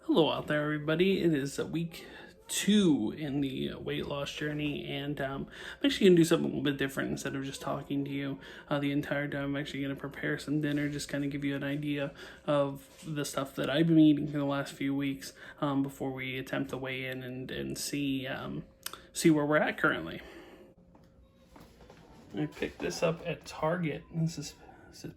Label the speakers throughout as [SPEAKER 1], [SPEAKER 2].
[SPEAKER 1] Hello out there, everybody. It is week 2 in the weight loss journey, and I'm actually going to do something a little bit different. Instead of just talking to you the entire time, I'm actually going to prepare some dinner, just kind of give you an idea of the stuff that I've been eating for the last few weeks before we attempt to weigh in and see where we're at currently. I picked this up at Target. This is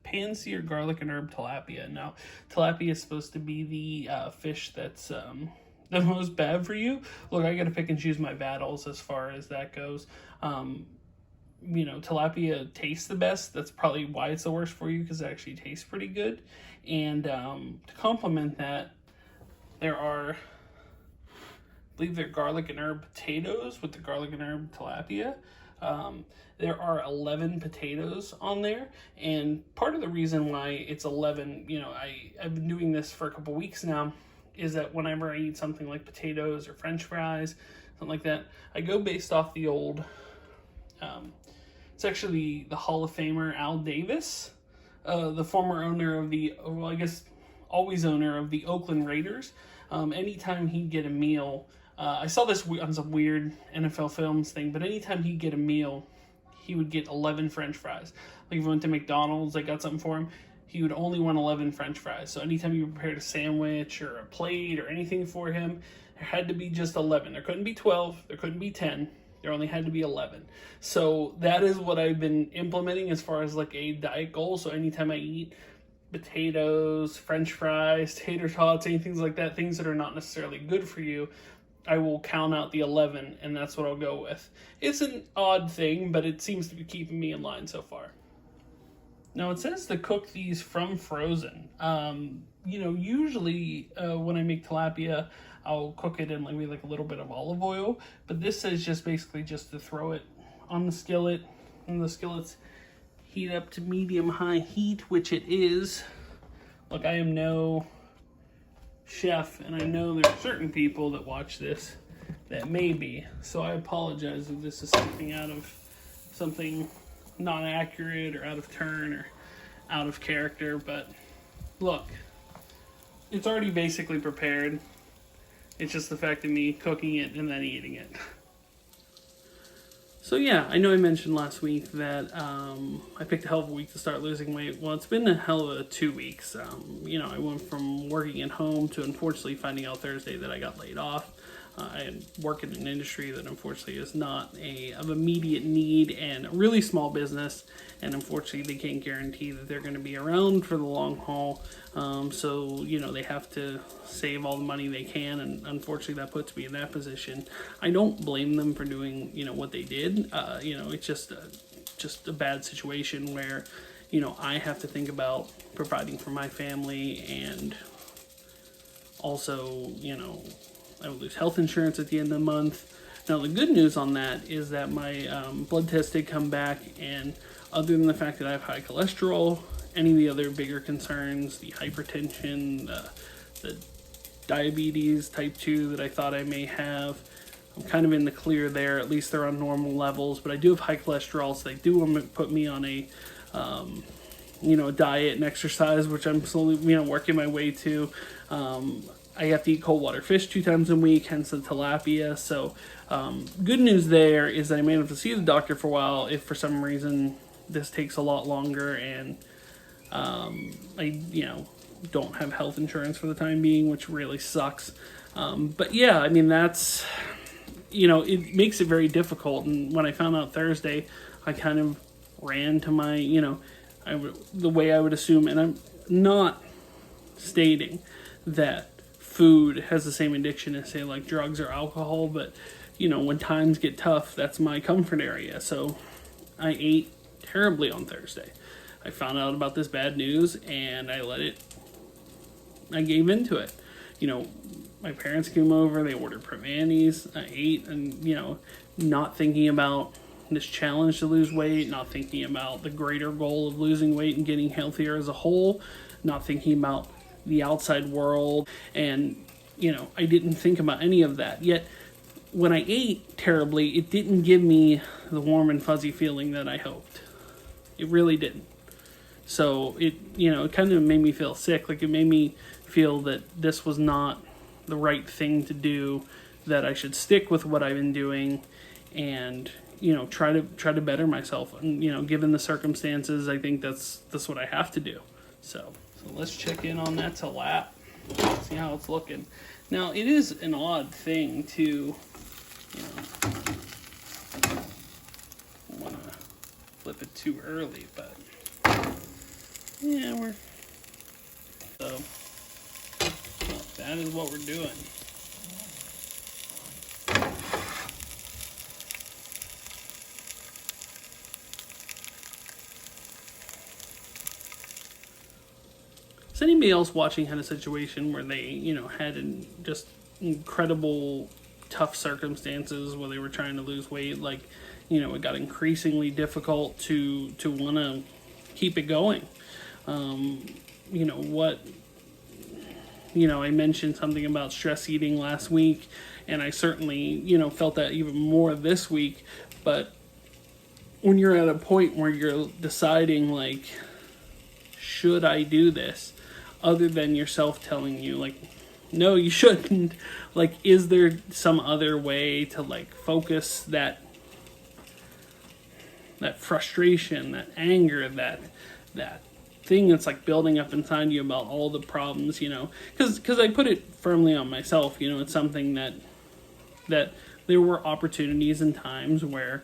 [SPEAKER 1] pan-seared garlic and herb tilapia. Now, tilapia is supposed to be the fish that's the most bad for you. Look, I got to pick and choose my battles as far as that goes. Tilapia tastes the best. That's probably why it's the worst for you, because it actually tastes pretty good. And to complement that, there are, I believe they're garlic and herb potatoes with the garlic and herb tilapia. There are 11 potatoes on there, and part of the reason why it's 11, I've been doing this for a couple weeks now, is that whenever I eat something like potatoes or French fries, something like that, I go based off the old, it's actually the Hall of Famer Al Davis, the former owner of always owner of the Oakland Raiders. Anytime he'd get a meal, I saw this on some weird NFL films thing, but anytime he'd get a meal, he would get 11 French fries. Like if he went to McDonald's, I got something for him, he would only want 11 French fries. So anytime you prepared a sandwich or a plate or anything for him, there had to be just 11. There couldn't be 12. There couldn't be 10. There only had to be 11. So that is what I've been implementing as far as like a diet goal. So anytime I eat potatoes, French fries, tater tots, anything like that, things that are not necessarily good for you, I will count out the 11, and that's what I'll go with. It's an odd thing, but it seems to be keeping me in line so far. Now, it says to cook these from frozen. Usually when I make tilapia, I'll cook it in maybe like a little bit of olive oil, but this says just basically just to throw it on the skillet, and the skillets heat up to medium-high heat, which it is. Look, I am no chef, and I know there are certain people that watch this that may be, so I apologize if this is something not accurate or out of turn or out of character, but look, it's already basically prepared. It's just the fact of me cooking it and then eating it. So yeah, I know I mentioned last week that I picked a hell of a week to start losing weight. Well, it's been a hell of a 2 weeks. I went from working at home to unfortunately finding out Thursday that I got laid off. I work in an industry that unfortunately is not of immediate need, and a really small business, and unfortunately they can't guarantee that they're going to be around for the long haul. So they have to save all the money they can, and unfortunately that puts me in that position. I don't blame them for doing what they did. It's just a bad situation where I have to think about providing for my family, and also I would lose health insurance at the end of the month. Now, the good news on that is that my blood test did come back, and other than the fact that I have high cholesterol, any of the other bigger concerns, the hypertension, the diabetes type 2 that I thought I may have, I'm kind of in the clear there. At least they're on normal levels, but I do have high cholesterol, so they do want to put me on a diet and exercise, which I'm slowly working my way to. I have to eat cold water fish 2 times a week, hence the tilapia. So good news there is that I may have to see the doctor for a while if for some reason this takes a lot longer, and I don't have health insurance for the time being, which really sucks. But yeah, that's it makes it very difficult. And when I found out Thursday, I kind of ran to my the way I would assume, and I'm not stating that food has the same addiction as, say, like drugs or alcohol, but when times get tough, that's my comfort area. So I ate terribly on Thursday. I found out about this bad news, and I gave into it. My parents came over, they ordered Primantis, I ate, and not thinking about this challenge to lose weight, not thinking about the greater goal of losing weight and getting healthier as a whole, not thinking about the outside world, and I didn't think about any of that. Yet when I ate terribly, it didn't give me the warm and fuzzy feeling that I hoped. It really didn't. So it kind of made me feel sick. Like, it made me feel that this was not the right thing to do, that I should stick with what I've been doing and, you know, try to better myself. And, you know, given the circumstances, I think that's what I have to do. So let's check in on that lap, see how it's looking. Now, it is an odd thing to, you know, want to flip it too early, but yeah, so that is what we're doing. Has anybody else watching had a situation where they, you know, had just incredible tough circumstances where they were trying to lose weight? Like, you know, it got increasingly difficult to want to keep it going. You know, I mentioned something about stress eating last week, and I certainly, you know, felt that even more this week. But when you're at a point where you're deciding, like, should I do this? Other than yourself telling you, like, no, you shouldn't. Like, is there some other way to, like, focus that frustration, that anger, that thing that's, like, building up inside you about all the problems, you know? Because I put it firmly on myself, you know, it's something that there were opportunities and times where,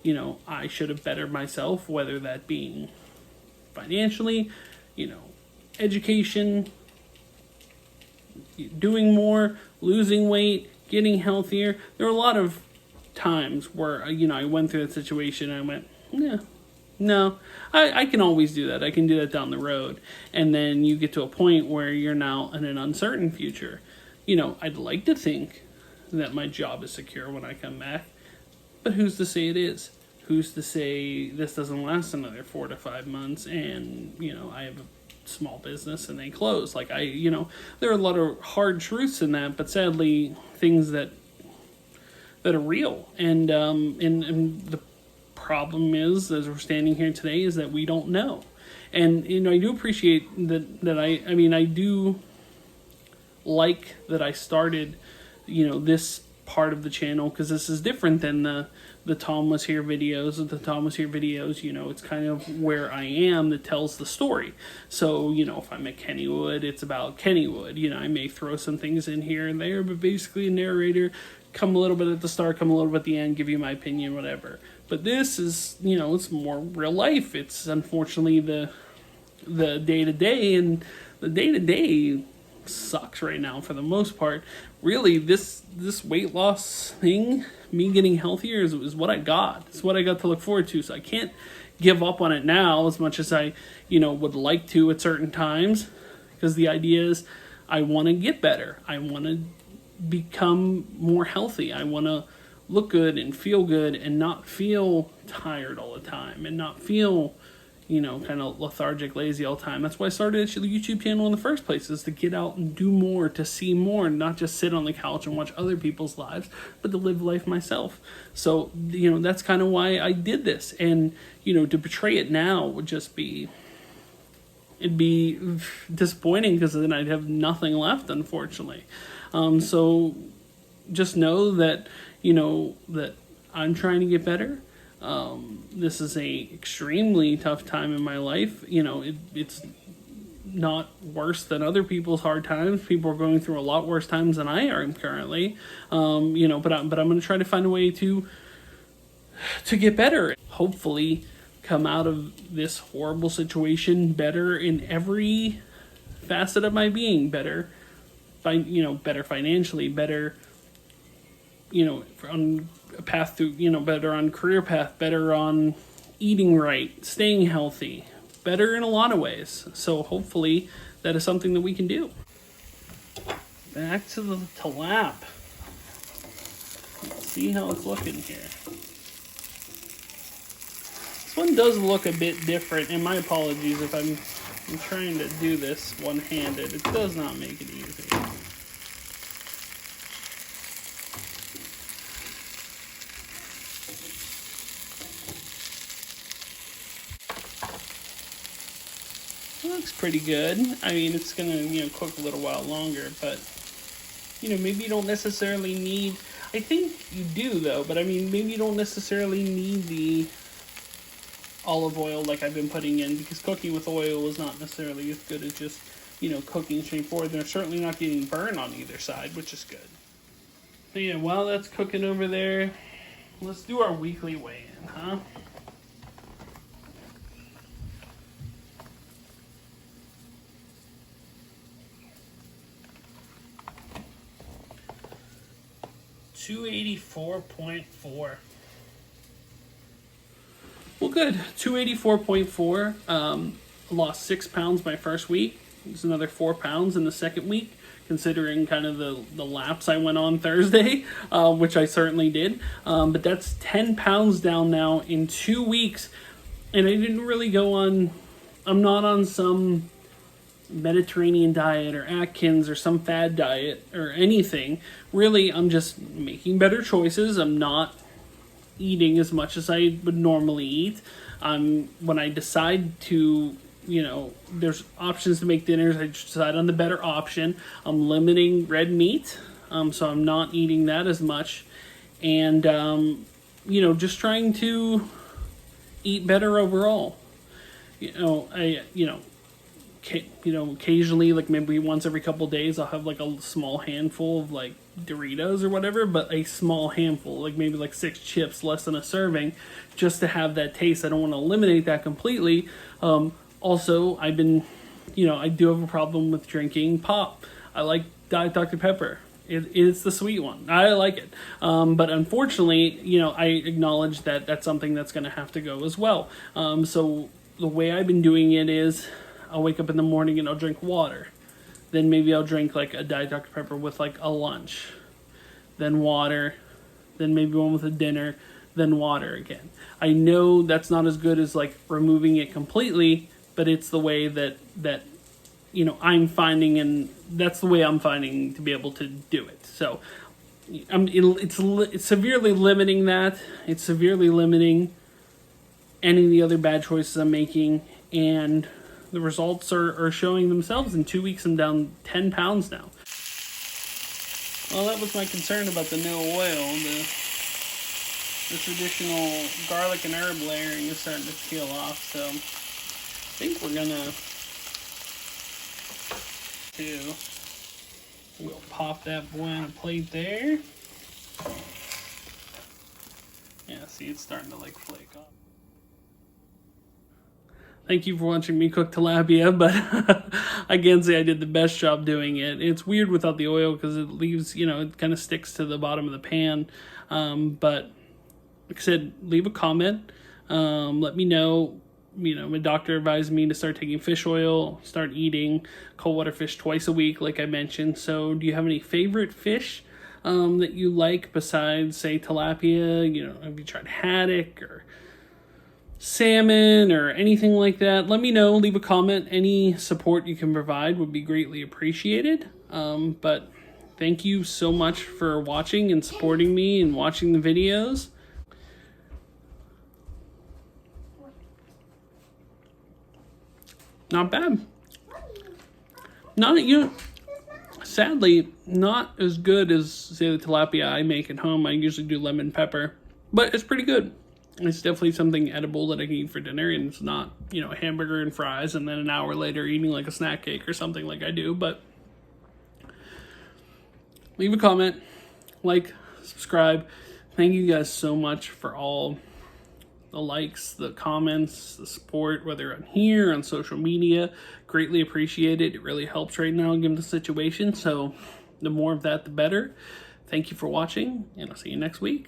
[SPEAKER 1] you know, I should have bettered myself, whether that being financially, you know, education, doing more, losing weight, getting healthier. There were a lot of times where, you know, I went through that situation and I went, no, I can always do that. I can do that down the road. And then you get to a point where you're now in an uncertain future. You know, I'd like to think that my job is secure when I come back, but who's to say it is? Who's to say this doesn't last another 4 to 5 months and, you know, I have a small business and they close? Like, you know, there are a lot of hard truths in that, but sadly things that are real. And the problem is, as we're standing here today, is that we don't know. And, you know, I do appreciate that I mean, I do like that I started, you know, this part of the channel, because this is different than the TomWasHere videos. The TomWasHere videos, you know, it's kind of where I am that tells the story. So, you know, if I'm at Kennywood, it's about Kennywood. You know, I may throw some things in here and there, but basically a narrator, come a little bit at the start, come a little bit at the end, give you my opinion, whatever. But this is, you know, it's more real life. It's unfortunately the day-to-day, and the day-to-day sucks right now for the most part. Really, this weight loss thing, me getting healthier, is what I got. It's what I got to look forward to. So I can't give up on it now as much as I, you know, would like to at certain times, because the idea is I want to get better. I want to become more healthy. I want to look good and feel good and not feel tired all the time and not feel, you know, kind of lethargic, lazy all the time. That's why I started a YouTube channel in the first place, is to get out and do more, to see more, and not just sit on the couch and watch other people's lives, but to live life myself. So, you know, that's kind of why I did this. And, you know, to portray it now would just be, it'd be disappointing, because then I'd have nothing left, unfortunately. So just know that, you know, that I'm trying to get better. This is a extremely tough time in my life. You know, it's not worse than other people's hard times. People are going through a lot worse times than I am currently. You know, but I'm going to try to find a way to get better. Hopefully come out of this horrible situation better in every facet of my being. Better financially, better, you know, on a path through, you know, better on career path, better on eating right, staying healthy, better in a lot of ways. So hopefully that is something that we can do. Back to lap. Let's see how it's looking here. This one does look a bit different, and my apologies if I'm trying to do this one-handed. It does not make it easy. It looks pretty good. I mean, it's gonna, you know, cook a little while longer, but maybe you don't necessarily need, I think you do though, but I mean, maybe you don't necessarily need the olive oil like I've been putting in, because cooking with oil is not necessarily as good as just, cooking straightforward. They're certainly not getting burned on either side, which is good. So yeah, while that's cooking over there, let's do our weekly weigh-in, huh? $284.4. Well, good. 284.4. Lost 6 pounds my first week. There's another 4 pounds in the second week, considering kind of the lapse I went on Thursday, which I certainly did. But that's 10 pounds down now in 2 weeks. And I didn't really go on, I'm not on some Mediterranean diet or Atkins or some fad diet or anything. Really, I'm just making better choices. I'm not eating as much as I would normally eat. When I decide to, there's options to make dinners, I decide on the better option. I'm limiting red meat, so I'm not eating that as much. And, just trying to eat better overall. Occasionally, like maybe once every couple days, I'll have like a small handful of like Doritos or whatever, but a small handful, like maybe like 6 chips, less than a serving, just to have that taste. I don't want to eliminate that completely. Also, I've been, I do have a problem with drinking pop. I like Diet Dr. Pepper. It's the sweet one. I like it. But unfortunately, I acknowledge that that's something that's going to have to go as well. So the way I've been doing it is I'll wake up in the morning and I'll drink water. Then maybe I'll drink like a Diet Dr. Pepper with like a lunch. Then water. Then maybe one with a dinner. Then water again. I know that's not as good as like removing it completely, but it's the way that I'm finding, and that's the way I'm finding to be able to do it. So it's severely limiting that. It's severely limiting any of the other bad choices I'm making, and the results are showing themselves. In 2 weeks, I'm down 10 pounds now. Well, that was my concern about the no oil. The traditional garlic and herb layering is starting to peel off, so I think we're gonna we'll pop that boy on a plate there. Yeah, see, it's starting to like flake off. Thank you for watching me cook tilapia, but I can say I did the best job doing it. It's weird without the oil because it leaves, it kind of sticks to the bottom of the pan. But like I said, leave a comment. Let me know. My doctor advised me to start taking fish oil, start eating cold water fish twice a week, like I mentioned. So do you have any favorite fish that you like besides, say, tilapia? Have you tried haddock or salmon or anything like that? Let me know. Leave a comment. Any support you can provide would be greatly appreciated. But thank you so much for watching and supporting me and watching the videos. Not bad. Sadly, not as good as, say, the tilapia I make at home. I usually do lemon pepper, but it's pretty good. It's definitely something edible that I can eat for dinner, and it's not, a hamburger and fries and then an hour later eating like a snack cake or something like I do. But leave a comment, like, subscribe. Thank you guys so much for all the likes, the comments, the support, whether on here, on social media. Greatly appreciate it. It really helps right now given the situation. So the more of that, the better. Thank you for watching, and I'll see you next week.